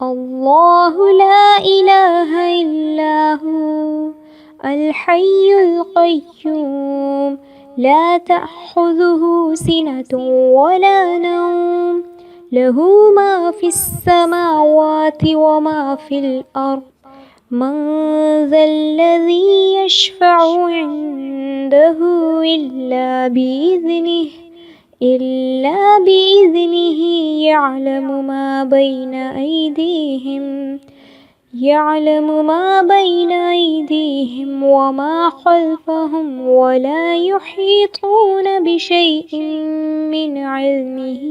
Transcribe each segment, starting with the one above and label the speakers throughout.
Speaker 1: الله لا إله إلا هو الحي القيوم لا تأخذه سنة ولا نوم له ما في السماوات وما في الأرض من ذا الذي يشفع عنده إلا بإذنه يعلم ما بين أيديهم وما خلفهم ولا يحيطون بشيء من علمه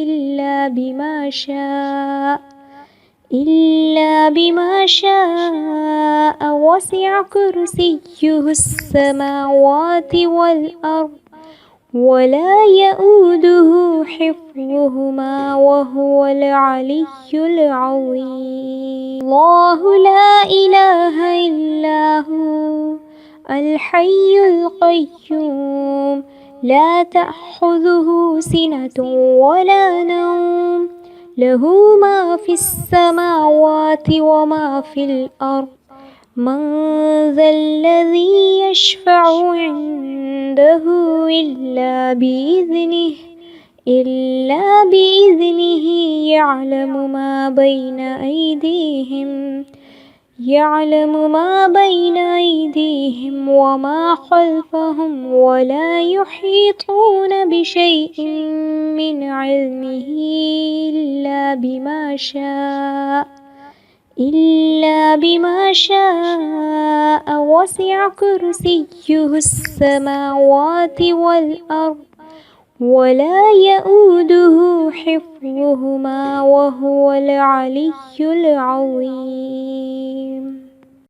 Speaker 1: إلا بما شاء وسع كرسيه السماوات والأرض ولا يؤوده حفظهما وهو العلي العظيم الله لا إله إلا هو الحي القيوم لا تأخذه سنة ولا نوم له ما في السماوات وما في الأرض من ذا الذي يشفع عنده إلا بإذنه يعلم ما بين أيديهم وما خلفهم ولا يحيطون بشيء من علمه إلا بما شاء وسع كرسيه السماوات والأرض ولا يؤوده حفظهما وهو العلي العظيم.